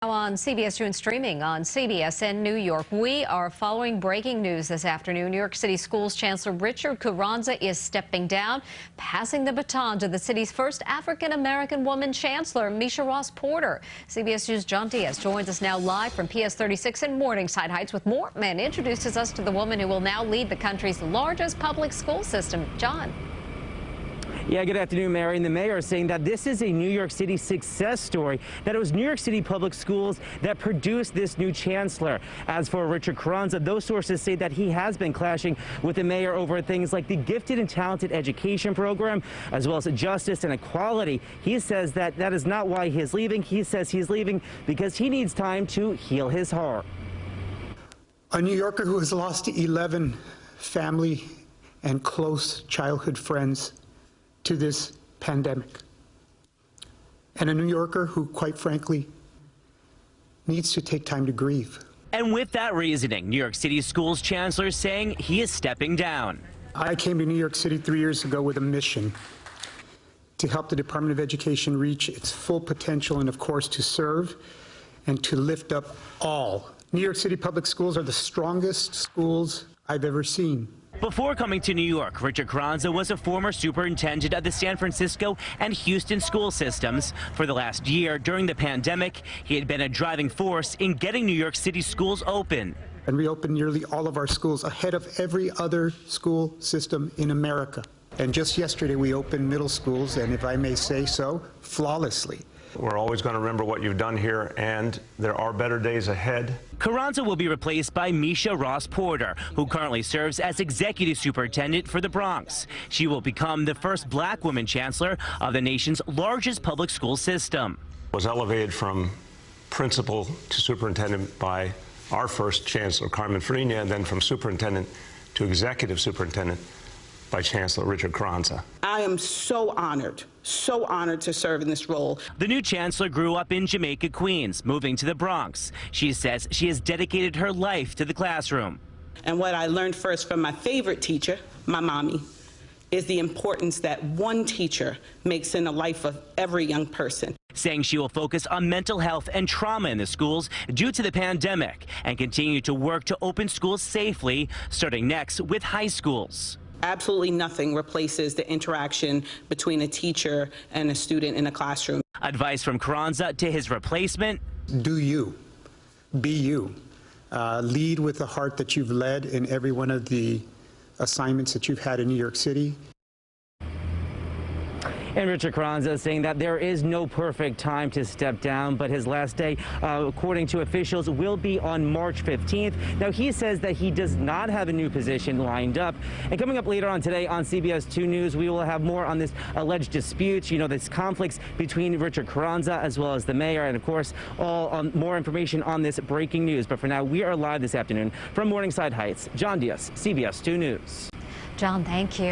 Now on CBS 2 and streaming on CBS in New York, we are following breaking news this afternoon. New York City Schools Chancellor Richard Carranza is stepping down, passing the baton to the city's first African-American woman chancellor, Misha Ross Porter. CBS News' John Diaz joins us now live from PS 36 in Morningside Heights with more and introduces us to the woman who will now lead the country's largest public school system. John. Yeah, good afternoon, Mary. And the mayor is saying that this is a New York City success story, that it was New York City public schools that produced this new chancellor. As for Richard Carranza, those sources say that he has been clashing with the mayor over things like the gifted and talented education program, as well as justice and equality. He says that that is not why he is leaving. He says he's leaving because he needs time to heal his heart. A New Yorker who has lost 11 family and close childhood friends to this pandemic, and a New Yorker who, quite frankly, needs to take time to grieve. And with that reasoning, New York City Schools Chancellor is saying he is stepping down. I came to New York City 3 years ago with a mission to help the Department of Education reach its full potential and, of course, to serve and to lift up all. New York City public schools are the strongest schools I've ever seen. Before coming to New York, Richard Carranza was a former superintendent of the San Francisco and Houston school systems. For the last year, during the pandemic, he had been a driving force in getting New York City schools open. And we opened nearly all of our schools ahead of every other school system in America. And just yesterday, we opened middle schools, and if I may say so, flawlessly. We're always going to remember what you've done here, and there are better days ahead. Carranza will be replaced by Misha Ross Porter, who currently serves as executive superintendent for the Bronx. She will become the first black woman chancellor of the nation's largest public school system. Was elevated from principal to superintendent by our first chancellor, Carmen Farina, and then from superintendent to executive superintendent by Chancellor Richard Carranza. I am so honored to serve in this role. The new chancellor grew up in Jamaica, Queens, moving to the Bronx. She says she has dedicated her life to the classroom. And what I learned first from my favorite teacher, my mommy, is the importance that one teacher makes in the life of every young person. Saying she will focus on mental health and trauma in the schools due to the pandemic and continue to work to open schools safely, starting next with high schools. Absolutely nothing replaces the interaction between a teacher and a student in a classroom. Advice from Carranza to his replacement: do you, be you. Lead with the heart that you've led in every one of the assignments that you've had in New York City. And Richard Carranza is saying that there is no perfect time to step down, but his last day, according to officials, will be on March 15th. Now, he says that he does not have a new position lined up. And coming up later on today on CBS 2 News, we will have more on this alleged disputes, this conflicts between Richard Carranza as well as the mayor, and of course, more information on this breaking news. But for now, we are live this afternoon from Morningside Heights. John Diaz, CBS 2 News. John, thank you.